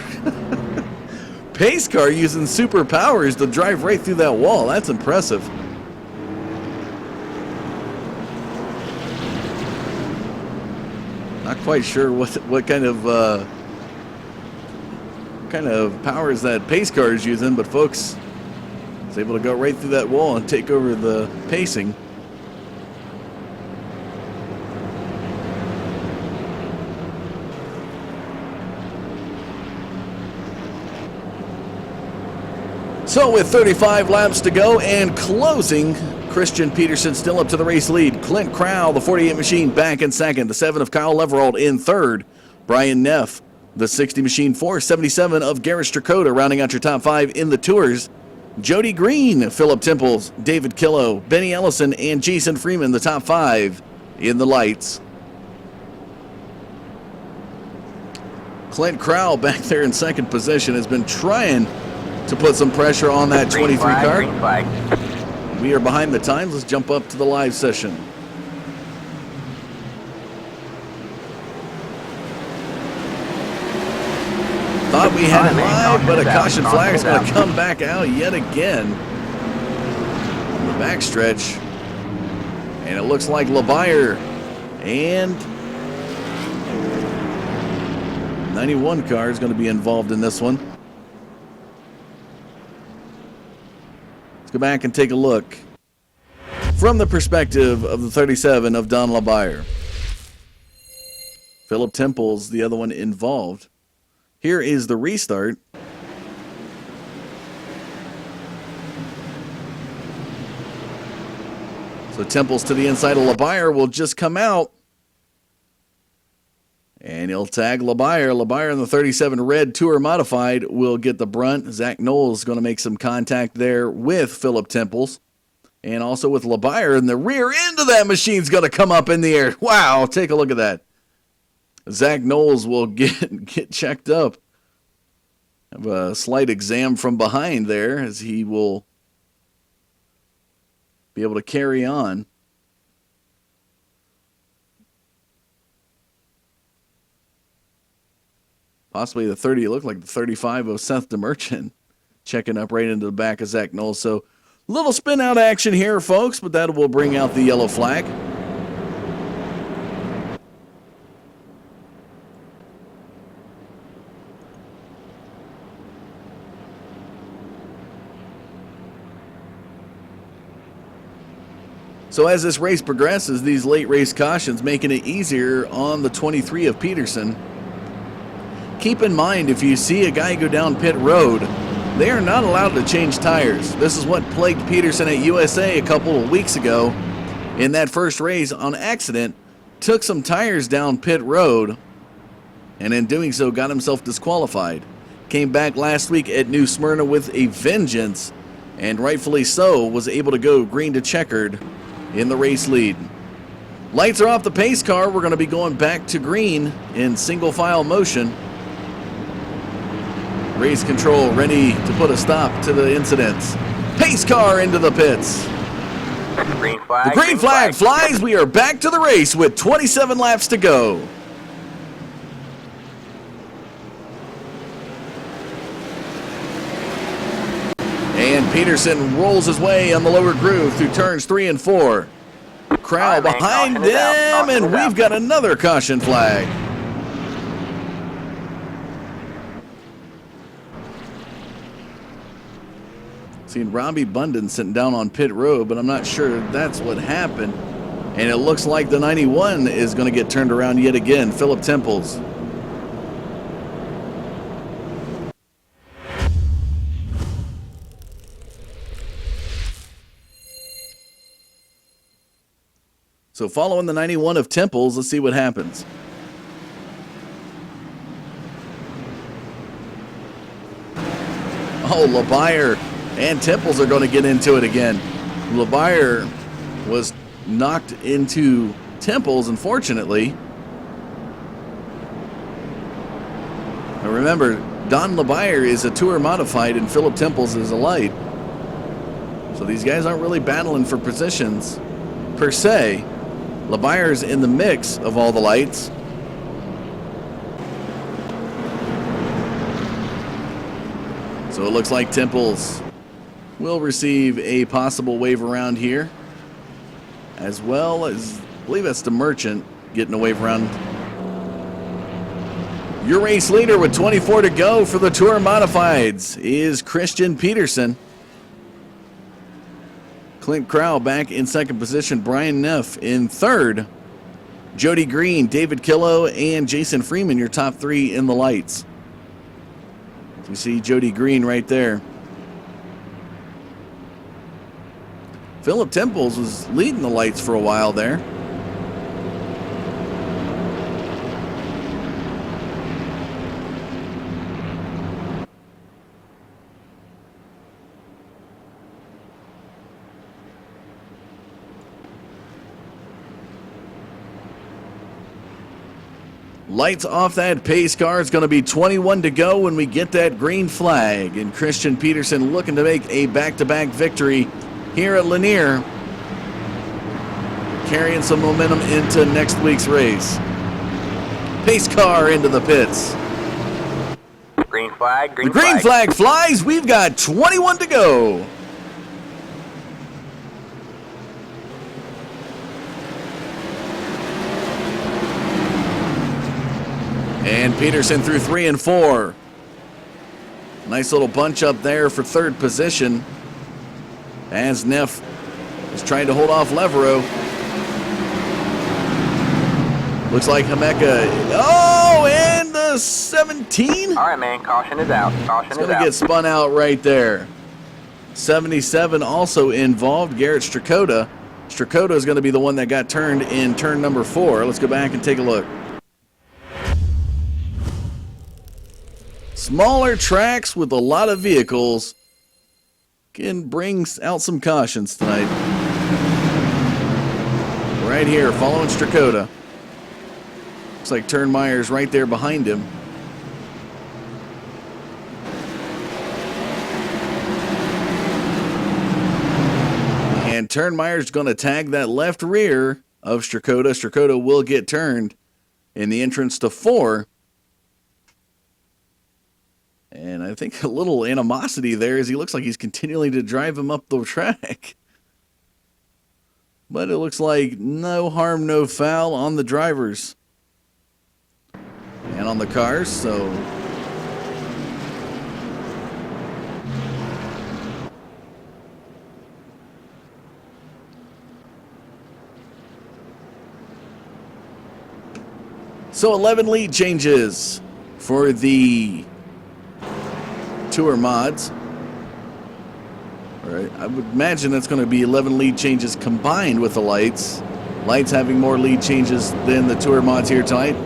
S1: pace car using superpowers to drive right through that wall. That's impressive. Not quite sure what kind of powers that pace car is using, but folks, is able to go right through that wall and take over the pacing. So with 35 laps to go and closing, Christian Peterson still up to the race lead. Clint Crowell, the 48 machine, back in second. The 7 of Kyle Leverald in third. Brian Neff, the 60 machine, 477 of Garrett Strakota, rounding out your top 5 in the tours. Jody Green, Philip Temples, David Killow, Benny Ellison, and Jason Freeman, the top 5 in the lights. Clint Crowell back there in second position has been trying to put some pressure on that 23 car.
S3: Green flag.
S1: We are behind the times. Let's jump up to the live session. Thought we had it live, but a caution flag is going to come back out yet again on the backstretch. And it looks like LeBayer and 91 car is going to be involved in this one. Let's go back and take a look from the perspective of the 37 of Don LeBayer. Philip Temples, the other one involved. Here is the restart. So Temples to the inside of LeBayer will just come out. And he'll tag LeBayer. LeBayer in the 37 red Tour Modified will get the brunt. Zach Knowles is going to make some contact there with Philip Temples. And also with LeBayer, and the rear end of that machine's going to come up in the air. Wow, take a look at that. Zach Knowles will get checked up. Have a slight exam from behind there as he will be able to carry on. Possibly the 30, it looked like the 35 of Seth DeMerchant checking up right into the back of Zach Knowles. So little spin out action here, folks, but that will bring out the yellow flag. So as this race progresses, these late race cautions making it easier on the 23 of Peterson. Keep in mind, if you see a guy go down pit road, they are not allowed to change tires. This is what plagued Peterson at USA a couple of weeks ago. In that first race on accident, took some tires down pit road, and in doing so got himself disqualified. Came back last week at New Smyrna with a vengeance, and rightfully so, was able to go green to checkered in the race lead. Lights are off the pace car. We're going to be going back to green in single file motion. Race control ready to put a stop to the incidents. Pace car into the pits.
S3: Green flag.
S1: The green flag flies. We are back to the race with 27 laps to go. And Peterson rolls his way on the lower groove through turns 3 and 4. Crowd behind them, and we've got another caution flag. Seeing Robbie Bunden sitting down on pit road, but I'm not sure that's what happened. And it looks like the 91 is going to get turned around yet again. Philip Temples. So following the 91 of Temples, let's see what happens. Oh, LeBayer and Temples are going to get into it again. LeBayer was knocked into Temples, unfortunately. Now remember, Don LeBayer is a tour modified and Philip Temples is a light. So these guys aren't really battling for positions per se. LeBayer's in the mix of all the lights. So it looks like Temples will receive a possible wave around here, as well as, I believe that's the Merchant getting a wave around. Your race leader with 24 to go for the Tour Modifieds is Christian Peterson. Clint Crow back in second position. Brian Neff in third. Jody Green, David Killow, and Jason Freeman, your top three in the lights. You see Jody Green right there. Philip Temples was leading the lights for a while there. Lights off that pace car. It's going to be 21 to go when we get that green flag. And Christian Peterson looking to make a back-to-back victory here at Lanier, carrying some momentum into next week's race. Pace car into the pits.
S3: Green flag,
S1: the green flag flies. We've got 21 to go. And Peterson through 3 and 4. Nice little bunch up there for third position, as Neff is trying to hold off Levereau. Looks like Hameka. Oh, and the 17.
S3: All right, man. Caution is out. Caution is out.
S1: It's going to get spun out right there. 77 also involved. Garrett Strakota. Strakota is going to be the one that got turned in turn number 4. Let's go back and take a look. Smaller tracks with a lot of vehicles can bring out some cautions tonight. Right here, following Strakota. Looks like Turnmeyer's right there behind him. And Turnmeyer's going to tag that left rear of Strakota. Strakota will get turned in the entrance to 4. And I think a little animosity there as he looks like he's continuing to drive him up the track. But it looks like no harm, no foul on the drivers and on the cars, so So 11 lead changes for the Tour mods. All right, I would imagine that's going to be 11 lead changes combined with the lights. Lights having more lead changes than the Tour mods here tonight.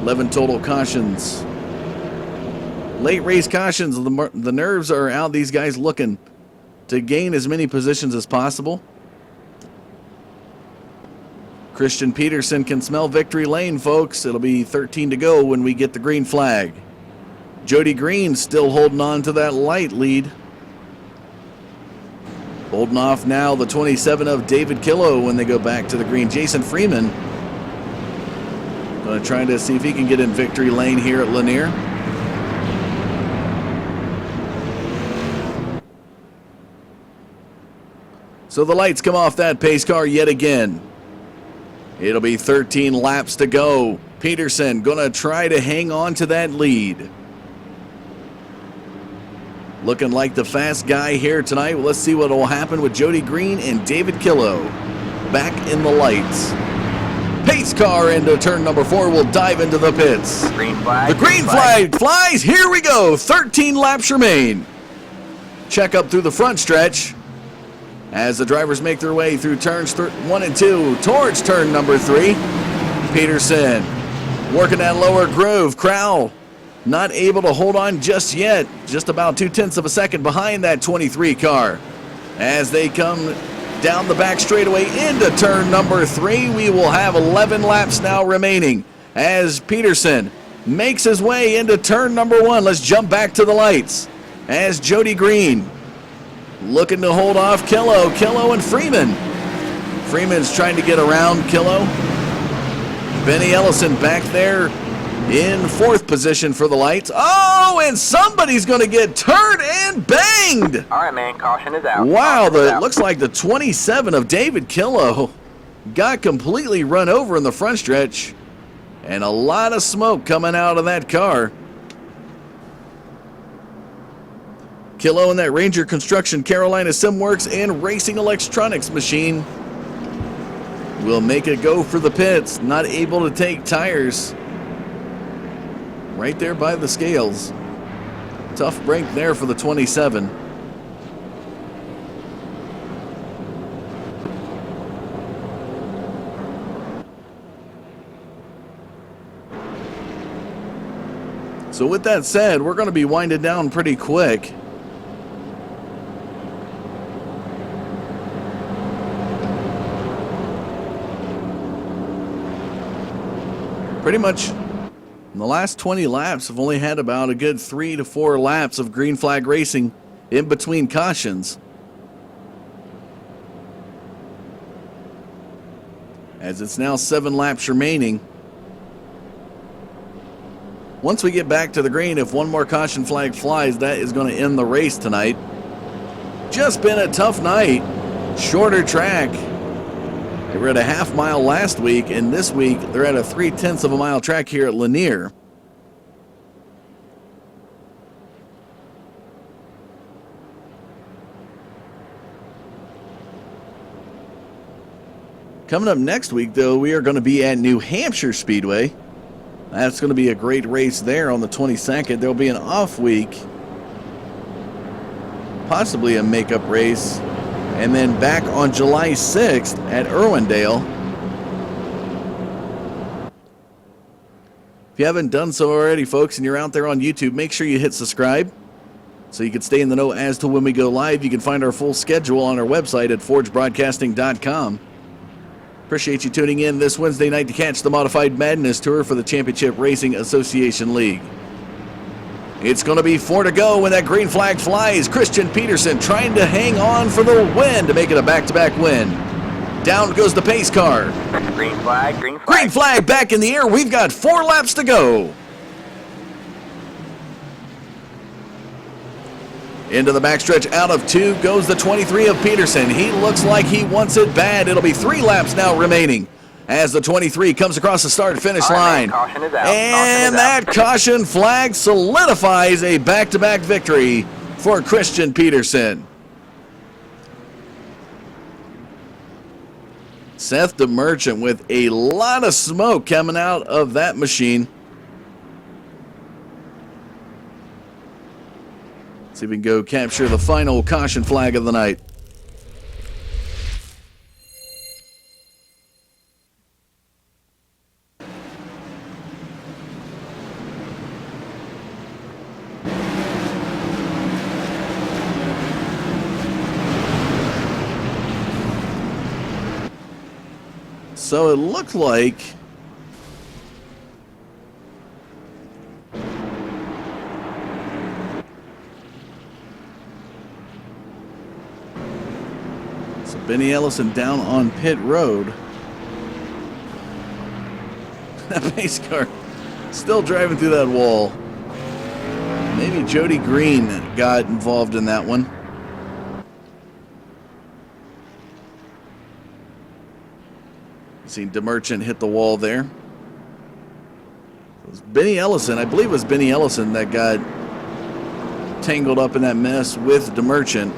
S1: 11 total cautions. Late race cautions. The nerves are out. These guys looking to gain as many positions as possible. Christian Peterson can smell victory lane, folks. It'll be 13 to go when we get the green flag. Jody Green still holding on to that light lead. Holding off now the 27 of David Killow when they go back to the green. Jason Freeman going to try to see if he can get in victory lane here at Lanier. So the lights come off that pace car yet again. It'll be 13 laps to go. Peterson going to try to hang on to that lead. Looking like the fast guy here tonight. Well, let's see what will happen with Jody Green and David Killow back in the lights. Pace car into turn number 4 will dive into the pits.
S3: Green flag.
S1: The green flag flies. Here we go. 13 laps remain. Check up through the front stretch. as the drivers make their way through turns 1 and 2 towards turn number 3. Peterson working that lower groove. Crowell not able to hold on just yet, just about 0.2 of a second behind that 23 car. As they come down the back straightaway into turn number 3, we will have 11 laps now remaining as Peterson makes his way into turn number 1. Let's jump back to the lights as Jody Green looking to hold off Killo and Freeman. Freeman's trying to get around Killo. Benny Ellison back there in 4th position for the lights. Oh, and somebody's going to get turned and banged.
S3: All right, man, caution is out.
S1: Wow,
S3: Caution is out.
S1: looks like the 27 of David Killo got completely run over in the front stretch, and a lot of smoke coming out of that car. Killo in that Ranger Construction Carolina SimWorks and Racing Electronics machine will make it go for the pits. Not able to take tires. Right there by the scales. Tough break there for the 27. So with that said, we're going to be winding down pretty quick. Pretty much in the last 20 laps, I've only had about a good 3 to 4 laps of green flag racing in between cautions. As it's now 7 laps remaining. Once we get back to the green, if one more caution flag flies, that is going to end the race tonight. Just been a tough night. Shorter track. They were at a half mile last week, and this week they're at a 0.3 of a mile track here at Lanier. Coming up next week, though, we are going to be at New Hampshire Speedway. That's going to be a great race there on the 22nd. There'll be an off week, possibly a makeup race, and then back on July 6th at Irwindale. If you haven't done so already, folks, and you're out there on YouTube, make sure you hit subscribe so you can stay in the know as to when we go live. You can find our full schedule on our website at forgebroadcasting.com. Appreciate you tuning in this Wednesday night to catch the Modified Madness Tour for the Championship Racing Association League. It's going to be 4 to go when that green flag flies. Christian Peterson trying to hang on for the win to make it a back-to-back win. Down goes the pace car.
S3: Green flag, green flag.
S1: Green flag back in the air. We've got 4 laps to go. Into the backstretch, out of 2 goes the 23 of Peterson. He looks like he wants it bad. It'll be 3 laps now remaining as the 23 comes across the start-finish line.
S3: Caution is out.
S1: And that caution flag solidifies a back-to-back victory for Christian Peterson. Seth DeMerchant with a lot of smoke coming out of that machine. See if we can go capture the final caution flag of the night. So it looked like Benny Ellison down on pit road. That pace car still driving through that wall. Maybe Jody Green got involved in that one. Seen DeMerchant hit the wall there. It was Benny Ellison, I believe it was Benny Ellison that got tangled up in that mess with DeMerchant.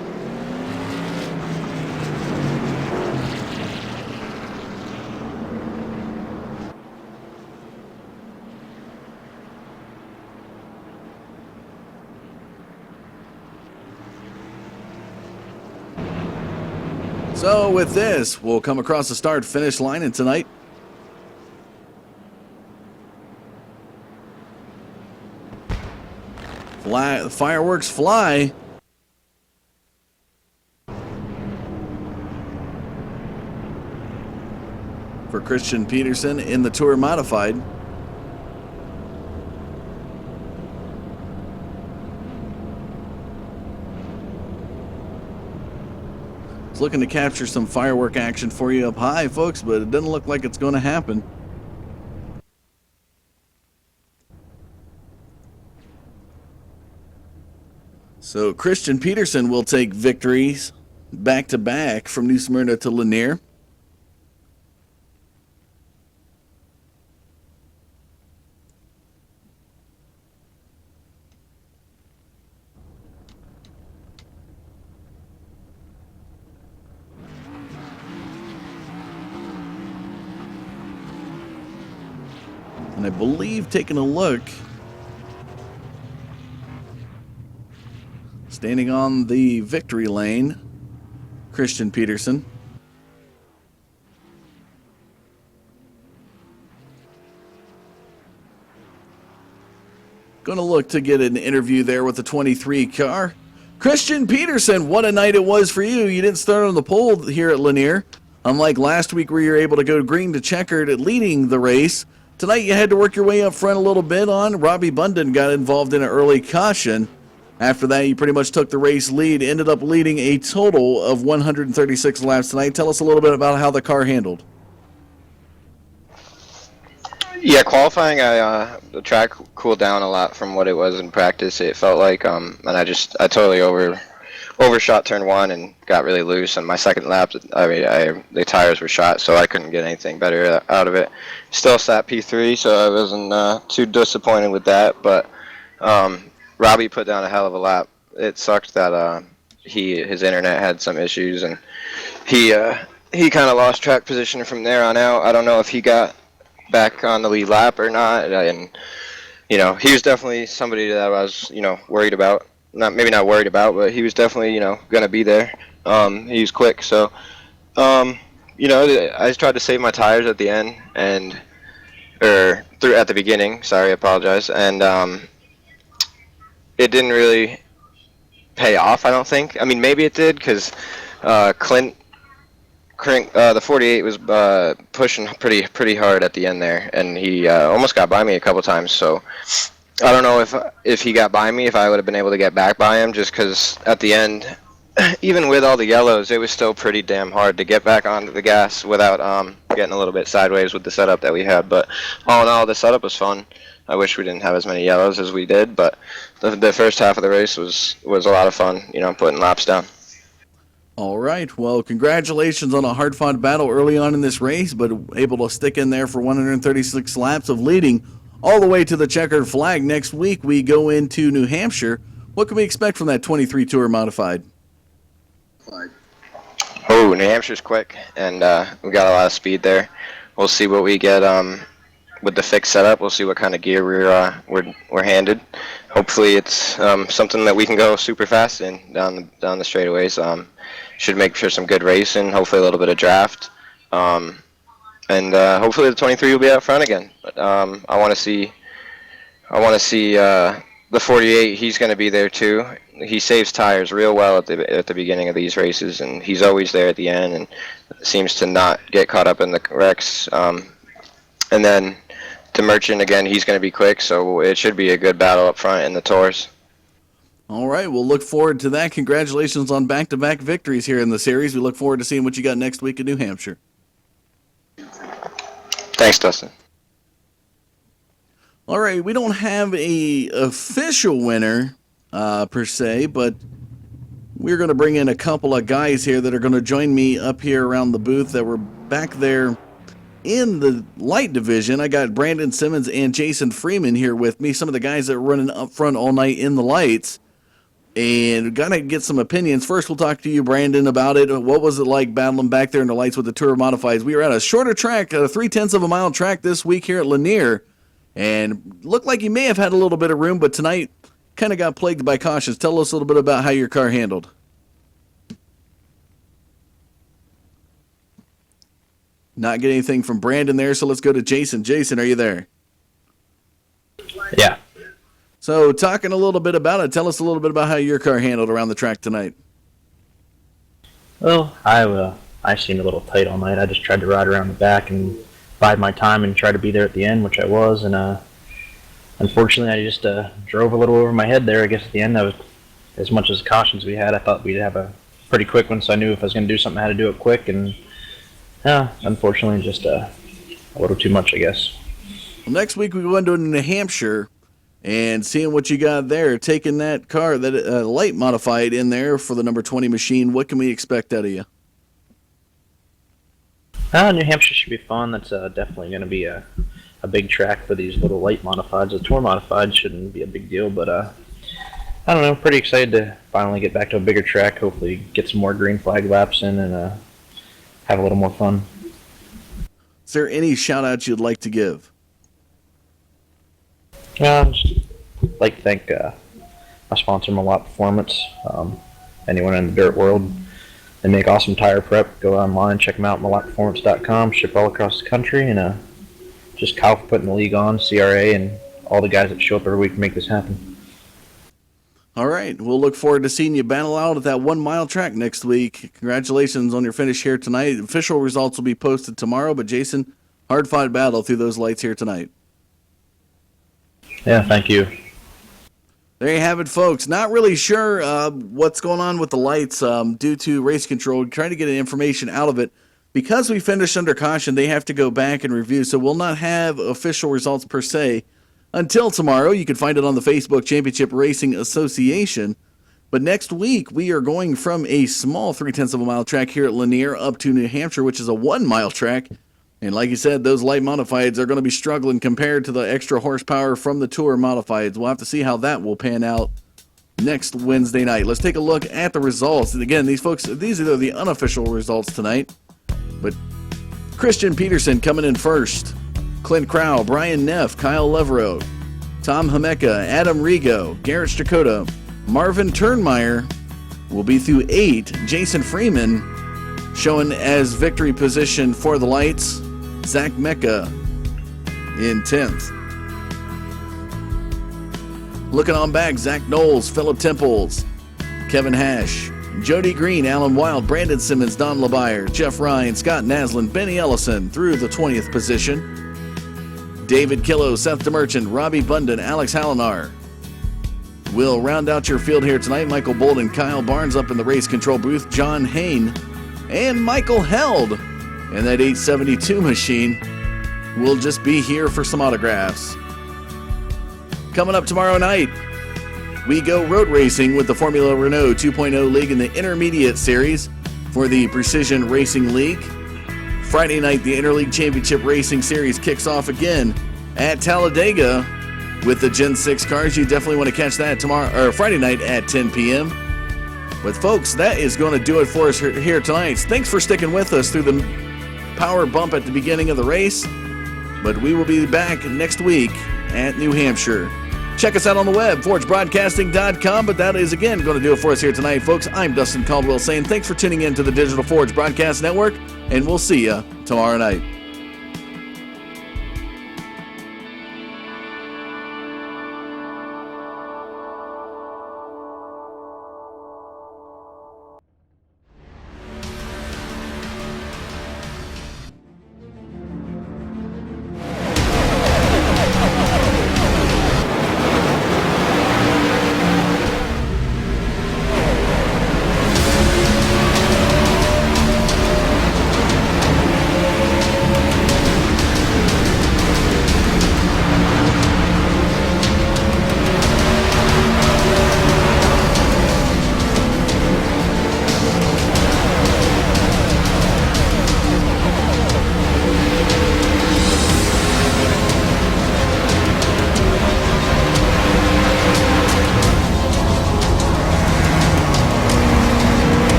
S1: So with this, we'll come across the start-finish line, and tonight, fireworks fly. For Christian Peterson in the Tour Modified. It's looking to capture some firework action for you up high, folks, but it doesn't look like it's going to happen. So Christian Peterson will take victories back-to-back from New Smyrna to Lanier. And I believe, taking a look, standing on the victory lane, Christian Peterson. Going to look to get an interview there with the 23 car. Christian Peterson, what a night it was for you. You didn't start on the pole here at Lanier. Unlike last week where you were able to go green to checkered at leading the race, tonight you had to work your way up front a little bit on. Robbie Bunden got involved in an early caution. After that, you pretty much took the race lead, ended up leading a total of 136 laps tonight. Tell us a little bit about how the car handled.
S4: Yeah, qualifying, the track cooled down a lot from what it was in practice. It felt like, and I totally overshot turn one and got really loose. And my second lap, the tires were shot, so I couldn't get anything better out of it. Still sat P3, so I wasn't too disappointed with that. But Robbie put down a hell of a lap. It sucked that his internet had some issues, and he kind of lost track position from there on out. I don't know if he got back on the lead lap or not, and he was definitely somebody that I was worried about. Maybe not worried about, but he was definitely gonna be there. He was quick, so I just tried to save my tires at the end at the beginning. Sorry, I apologize, and it didn't really pay off, I don't think. I mean, maybe it did, because Clint, the 48 was pushing pretty hard at the end there, and he almost got by me a couple times. So I don't know if he got by me, if I would have been able to get back by him, just because at the end, even with all the yellows, it was still pretty damn hard to get back onto the gas without getting a little bit sideways with the setup that we had. But all in all, the setup was fun. I wish we didn't have as many yellows as we did, but the first half of the race was a lot of fun, putting laps down.
S1: All right. Well, congratulations on a hard-fought battle early on in this race, but able to stick in there for 136 laps of leading all the way to the checkered flag. Next week, we go into New Hampshire. What can we expect from that 23 Tour Modified?
S4: Oh, New Hampshire's quick, and we got a lot of speed there. We'll see what we get with the fixed setup. We'll see what kind of gear we're handed. Hopefully, it's something that we can go super fast in down the straightaways. Should make for some good racing. Hopefully, a little bit of draft, and hopefully the 23 will be out front again. But I want to see the 48. He's going to be there too. He saves tires real well at the beginning of these races, and he's always there at the end, and seems to not get caught up in the wrecks. And then to Merchant again, he's going to be quick, so it should be a good battle up front in the Tours.
S1: All right, we'll look forward to that. Congratulations on back-to-back victories here in the series. We look forward to seeing what you got next week in New Hampshire.
S4: Thanks, Dustin.
S1: All right, we don't have a official winner per se, but we're going to bring in a couple of guys here that are going to join me up here around the booth that were back there in the light division. I got Brandon Simmons and Jason Freeman here with me, some of the guys that were running up front all night in the lights. And got to get some opinions. First, we'll talk to you, Brandon, about it. What was it like battling back there in the lights with the Tour Modifieds? We were at a shorter track, a 0.3 of a mile track this week here at Lanier, and looked like you may have had a little bit of room, but tonight kind of got plagued by cautions. Tell us a little bit about how your car handled. Not get anything from Brandon there, so let's go to Jason. Jason, are you there?
S5: Yeah.
S1: So talking a little bit about it, tell us a little bit about how your car handled around the track tonight.
S5: Well, I seemed a little tight all night. I just tried to ride around the back and bide my time and try to be there at the end, which I was. And unfortunately, I just drove a little over my head there. I guess at the end, that was as much as cautions we had. I thought we'd have a pretty quick one, so I knew if I was going to do something, I had to do it quick. And unfortunately, just a little too much, I guess.
S1: Well, next week we go into New Hampshire and seeing what you got there, taking that car, that light modified in there for the number 20 machine. What can we expect out of you?
S5: New Hampshire should be fun. That's definitely going to be a big track for these little light modifieds. The tour modified shouldn't be a big deal, but I don't know. Pretty excited to finally get back to a bigger track. Hopefully get some more green flag laps in and have a little more fun.
S1: Is there any shout-outs you'd like to give?
S5: Just like to thank my sponsor, Malott Performance. Anyone in the dirt world, they make awesome tire prep. Go online, check them out, MalottPerformance.com. Ship all across the country, and just Kyle for putting the league on, CRA, and all the guys that show up every week to make this happen.
S1: All right, we'll look forward to seeing you battle out at that 1 mile track next week. Congratulations on your finish here tonight. Official results will be posted tomorrow, but Jason, hard-fought battle through those lights here tonight.
S5: Yeah, thank you.
S1: There you have it, folks. Not really sure what's going on with the lights due to race control. Trying to get information out of it. Because we finished under caution, they have to go back and review, so we'll not have official results per se until tomorrow. You can find it on the Facebook Championship Racing Association. But next week, we are going from a small 0.3 of a mile track here at Lanier up to New Hampshire, which is a 1 mile track. And like you said, those light modifieds are going to be struggling compared to the extra horsepower from the Tour modifieds. We'll have to see how that will pan out next Wednesday night. Let's take a look at the results. And again, these are the unofficial results tonight. But Christian Peterson coming in first. Clint Crow, Brian Neff, Kyle Leverow, Tom Hameka, Adam Rigo, Garrett Strakota, Marvin Turnmeyer will be through 8. Jason Freeman showing as victory position for the lights. Zach Mecca in 10th. Looking on back, Zach Knowles, Philip Temples, Kevin Hash, Jody Green, Alan Wild, Brandon Simmons, Don LeBire, Jeff Ryan, Scott Naslin, Benny Ellison through the 20th position. David Killo, Seth DeMerchant, Robbie Bunden, Alex Hallinar will round out your field here tonight. Michael Bolden, Kyle Barnes up in the race control booth, John Hain, and Michael Held. And that 872 machine will just be here for some autographs. Coming up tomorrow night, we go road racing with the Formula Renault 2.0 League in the Intermediate Series for the Precision Racing League. Friday night, the Interleague Championship Racing Series kicks off again at Talladega with the Gen 6 cars. You definitely want to catch that Friday night at 10 p.m. But folks, that is going to do it for us here tonight. Thanks for sticking with us through the power bump at the beginning of the race. But we will be back next week at New Hampshire. Check us out on the web, forgebroadcasting.com. But that is, again, going to do it for us here tonight, folks. I'm Dustin Caldwell saying thanks for tuning in to the Digital Forge Broadcast Network, and we'll see you tomorrow night.